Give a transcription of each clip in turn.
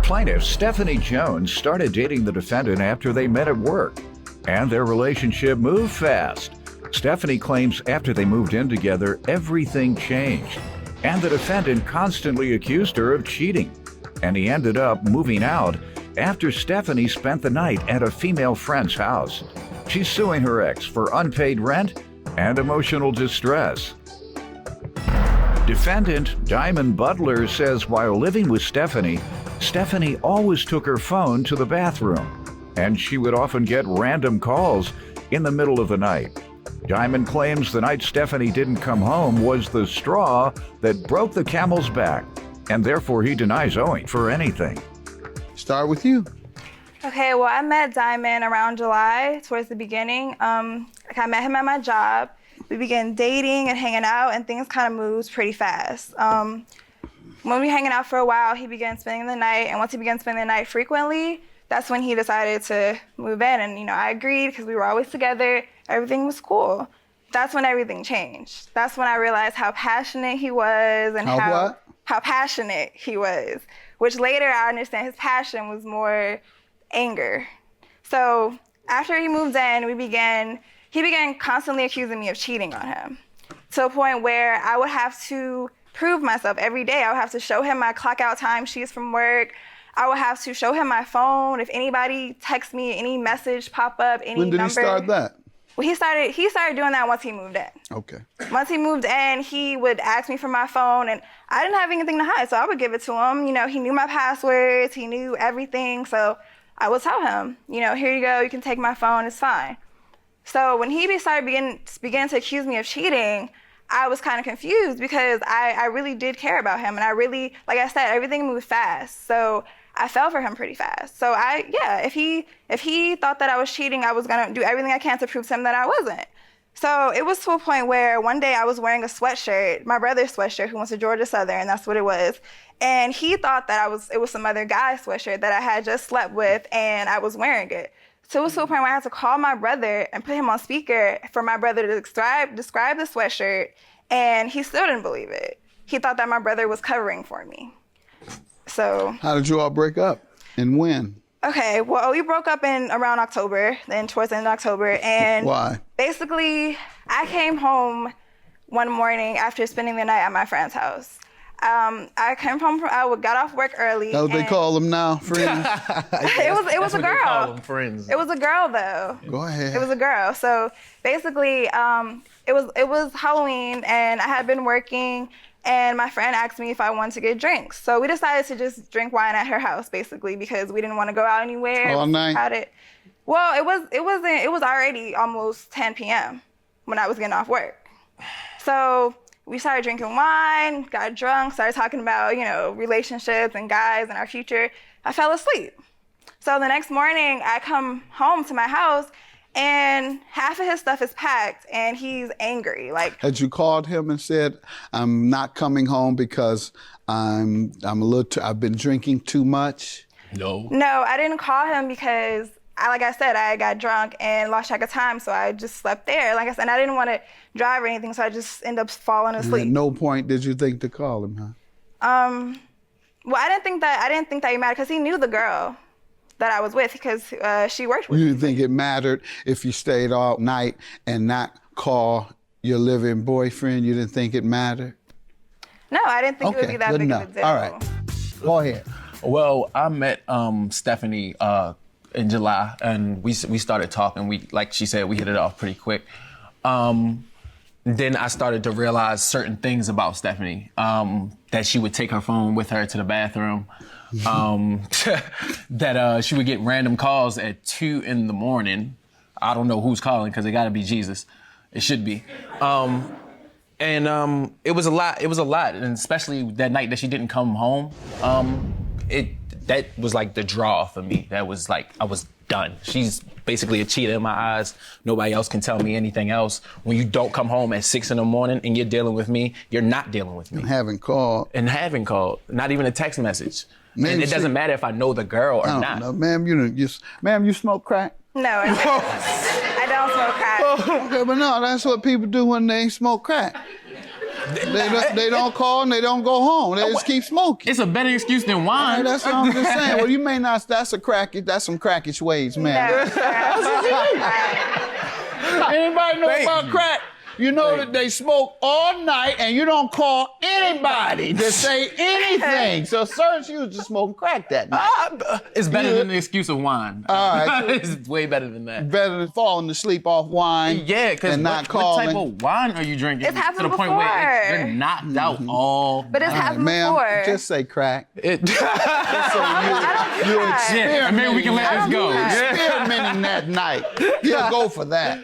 Plaintiff Stephanie Jones started dating the defendant after they met at work, and their relationship moved fast. Stephanie claims after they moved in together, everything changed, and the defendant constantly accused her of cheating, and he ended up moving out after Stephanie spent the night at a female friend's house. She's suing her ex for unpaid rent and emotional distress. Defendant Diamond Butler says while living with Stephanie always took her phone to the bathroom, and she would often get random calls in the middle of the night. Diamond claims the night Stephanie didn't come home was the straw that broke the camel's back, and therefore he denies owing for anything. Start with you. Okay, well, I met Diamond around July, towards the beginning. I met him at my job. We began dating and hanging out, and things kind of moved pretty fast. When we were hanging out for a while, he began spending the night, and once he began spending the night frequently, that's when he decided to move in, and I agreed because we were always together. Everything was cool. That's when everything changed. That's when I realized how passionate he was and how passionate he was, which later I understand his passion was more anger. So after he moved in, he began constantly accusing me of cheating on him, to a point where I would have to prove myself every day. I would have to show him my clock out time sheets from work. I would have to show him my phone. If anybody texts me, any message pop up, any number. When did he start that? Well, he started doing that once he moved in. Okay. Once he moved in, he would ask me for my phone, and I didn't have anything to hide, so I would give it to him. He knew my passwords, he knew everything, so I would tell him, here you go, you can take my phone, it's fine. So when he began to accuse me of cheating, I was kind of confused because I really did care about him, and I really, like I said, everything moved fast. So I fell for him pretty fast. So if he thought that I was cheating, I was gonna do everything I can to prove to him that I wasn't. So it was to a point where one day I was wearing a sweatshirt, my brother's sweatshirt, who went to Georgia Southern, that's what it was. And he thought that it was some other guy's sweatshirt that I had just slept with, and I was wearing it. So it was to a point where I had to call my brother and put him on speaker for my brother to describe the sweatshirt, and he still didn't believe it. He thought that my brother was covering for me. So. How did you all break up, and when? Okay, well, we broke up in around October, then towards the end of October, and why? Basically, I came home one morning after spending the night at my friend's house. I got off work early. That's what they call them now, friends? It was a girl. They call them friends. It was a girl, though. Go ahead. It was a girl. So basically, it was Halloween, and I had been working, and my friend asked me if I wanted to get drinks. So we decided to just drink wine at her house, basically, because we didn't want to go out anywhere. All night? Well, it was already almost 10 p.m. when I was getting off work. So we started drinking wine, got drunk, started talking about, relationships and guys and our future. I fell asleep. So the next morning, I come home to my house, and half of his stuff is packed, and he's angry. Had you called him and said, "I'm not coming home because I've been drinking too much"? No. No, I didn't call him because, like I said, I got drunk and lost track of time, so I just slept there. Like I said, I didn't want to drive or anything, so I just ended up falling asleep. And at no point did you think to call him, huh? Well, I didn't think that he mattered because he knew the girl that I was with because she worked with me. You didn't think it mattered if you stayed all night and not call your living boyfriend? You didn't think it mattered? No, I didn't think it would be that big of a deal. All right, go ahead. Well, I met Stephanie in July, and we started talking. Like she said, we hit it off pretty quick. Then I started to realize certain things about Stephanie, that she would take her phone with her to the bathroom, that she would get random calls at 2 a.m. I don't know who's calling because it got to be Jesus. It should be. And it was a lot. It was a lot, and especially that night that she didn't come home. That was like the draw for me. That was like, I was done. She's basically a cheater in my eyes. Nobody else can tell me anything else. When you don't come home at 6 a.m. and you're dealing with me, you're not dealing with me. And haven't called. Not even a text message. Man, and it doesn't matter if I know the girl or not. No, ma'am, you smoke crack? No, I don't smoke crack. Okay, but no, that's what people do when they smoke crack. They don't call and they don't go home. They just keep smoking. It's a better excuse than wine. That's what I'm just saying. Well, you may not. That's some crackish ways, man. Anybody know about crack? You know that they smoke all night and you don't call anybody to say anything. So, sir, she was just smoking crack that night. It's better than the excuse of wine. All right. It's way better than that. Better than falling asleep off wine. Yeah, because what type of wine are you drinking? It's happened to the point where you're before. knocked out all. But it's happened Ma'am, before. just say crack. I don't do that. Yeah, maybe we can let this go. You're experimenting that night. Yeah, go for that.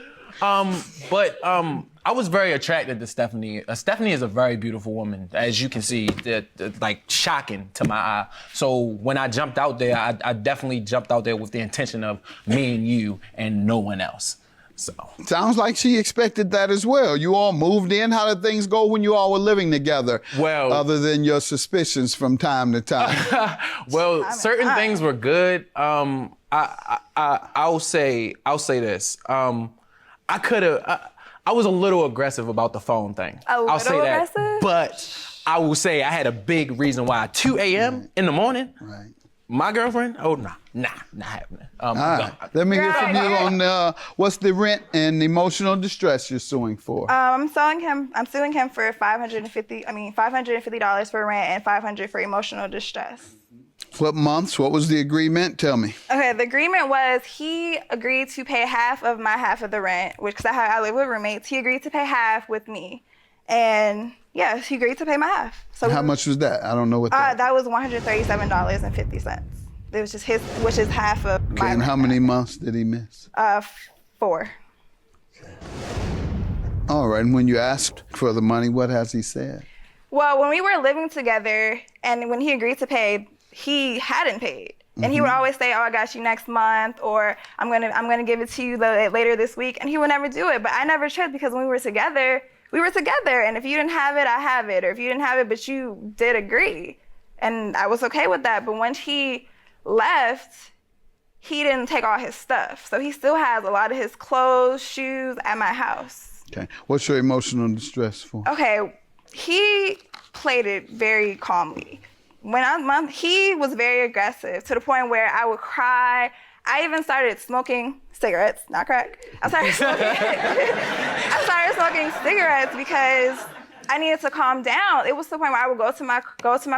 I was very attracted to Stephanie. Stephanie is a very beautiful woman, as you can see, like shocking to my eye. So when I jumped out there, I definitely jumped out there with the intention of me and you and no one else. So sounds like she expected that as well. You all moved in. How did things go when you all were living together? Well, other than your suspicions from time to time. Well, certain things were good. I'll say this. I was a little aggressive about the phone thing. I'll say that. Aggressive? But I will say I had a big reason why. 2 a.m. in the morning, Right. my girlfriend, not happening. All right. Let me hear from you on what's the rent and emotional distress you're suing for. I'm suing him for $550 for rent and $500 for emotional distress. What months? What was the agreement? Tell me. Okay, the agreement was he agreed to pay half of my half of the rent, which, because I live with roommates, he agreed to pay half with me. And yeah, he agreed to pay my half. So How much was that? I don't know what that that was $137.50. It was just his, which is half of my And rent. how many months did he miss? 4. All right, and when you asked for the money, what has he said? Well, when we were living together and when he agreed to pay, he hadn't paid. And he would always say, "Oh, I got you next month," or I'm gonna give it to you later this week. And he would never do it. But I never should, because when we were together. And if you didn't have it, I have it. Or if you didn't have it, but you did agree. And I was okay with that. But once he left, he didn't take all his stuff. So he still has a lot of his clothes, shoes at my house. Okay. What's your emotional distress for? Okay, he played it very calmly. He was very aggressive to the point where I would cry. I even started smoking cigarettes, not crack. I started smoking cigarettes because I needed to calm down. It was to the point where I would go to my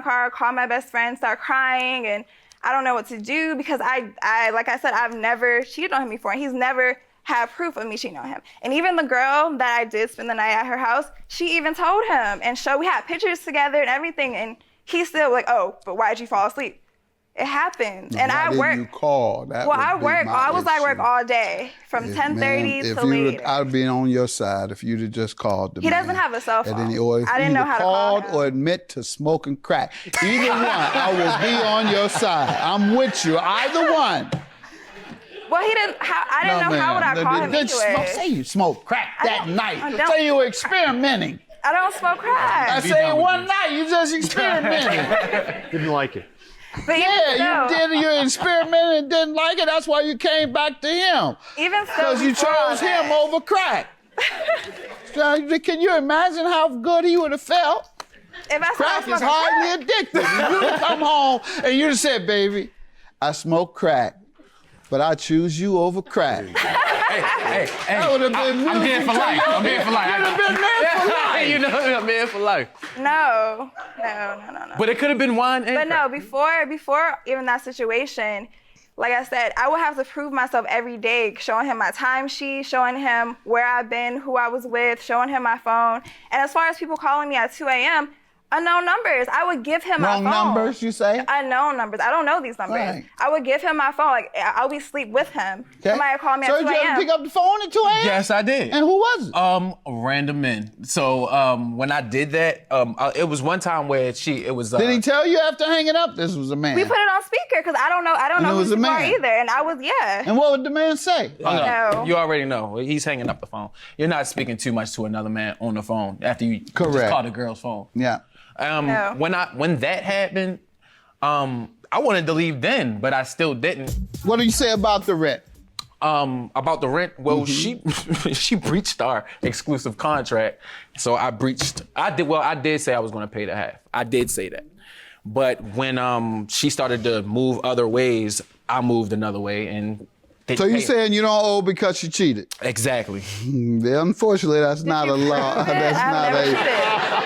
car, call my best friend, start crying, and I don't know what to do because I like I said, I've never cheated on him before, and he's never had proof of me cheating on him. And even the girl that I did spend the night at her house, she even told him and we had pictures together and everything, and he's still like, "Oh, but why'd you fall asleep?" It happened. And I work. You call? That well, I was at work all day from 10:30 to later. I'd be on your side if you'd have just called the He man. doesn't have a cell phone. I didn't know how to call him. Or admit to smoking crack. Either one, I will be on your side. I'm with you. Either one. Well, he didn't. I didn't know how would I call him anyway. Say you smoked crack that night. I don't. Say you were experimenting. I don't smoke crack. I say one night you just experimented. Didn't like it. But Yeah, you did. You experimented and didn't like it. That's why you came back to him. Even so, Because you chose him over crack. So, can you imagine how good he would have felt? If I Crack is highly addictive. If you'd have come home and you'd have said, "Baby, I smoke crack, but I choose you over crack." Hey, That would have been I'm here for life. I'm here for life. You'd have been there for life. You know, I'm here for life. No. But it could have been wine and But no, before even that situation, like I said, I would have to prove myself every day, showing him my timesheet, showing him where I've been, who I was with, showing him my phone. And as far as people calling me at 2 a.m., unknown numbers, I would give him my phone. Wrong numbers, you say? Unknown numbers. I don't know these numbers. Right. I would give him my phone. Like, I'll be asleep with him. Okay. Somebody would call me So at 2 you had to a.m. pick up the phone at 2 a.m.? Yes, I did. And who was it? Random men. So when I did that, it was one time where it was. Did he tell you after hanging up this was a man? We put it on speaker because I don't know it who was a you are man. either. And I was, yeah. And what would the man say? No. You already know. He's hanging up the phone. You're not speaking too much to another man on the phone after you just Correct. call the girl's phone. Yeah. No. When that happened, I wanted to leave then, but I still didn't. What do you say about the rent? About the rent, well, she breached our exclusive contract, so I did say I was going to pay the half. I did say that, but when she started to move other ways, I moved another way and. So you saying you don't owe because she cheated? Exactly. Unfortunately, that's not a law. That's not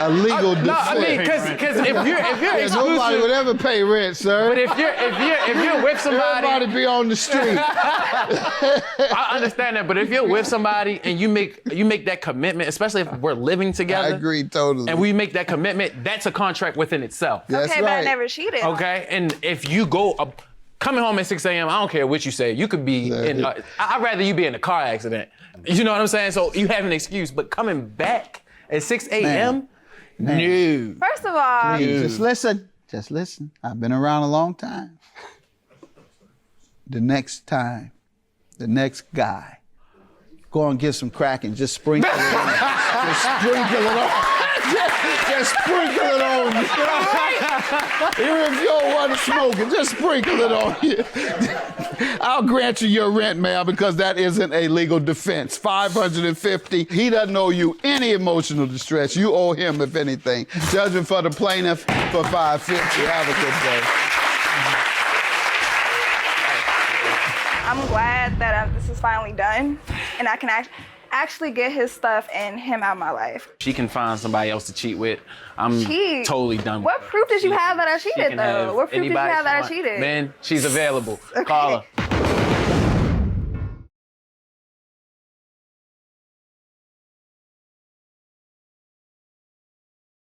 a legal defense. No, I mean, because if you're exclusive, nobody would ever pay rent, sir. But if you're with somebody, everybody be on the street. I understand that, but if you're with somebody and you make that commitment, especially if we're living together, I agree totally. And we make that commitment, that's a contract within itself. That's okay, right. but I never cheated. Okay, and if you go coming home at 6 a.m., I don't care what you say. You could be in. I'd rather you be in a car accident. You know what I'm saying? So you have an excuse, but coming back at 6 a.m. No. First of all, Just listen. Just listen. I've been around a long time. The next time, the next guy, go and get some crack and just sprinkle it on. Just sprinkle it on. Just sprinkle it on you. Even if you don't want to smoke it, just sprinkle it on you. I'll grant you your rent, ma'am, because that isn't a legal defense. $550. He doesn't owe you any emotional distress. You owe him, if anything. Judgment for the plaintiff for $550. Have a good day. I'm glad that this is finally done, and I can actually get his stuff and him out of my life. She can find somebody else to cheat with. I'm totally done with What her. proof did you have that I cheated, though? What proof did you have that I cheated? Man, she's available. Okay. Call her.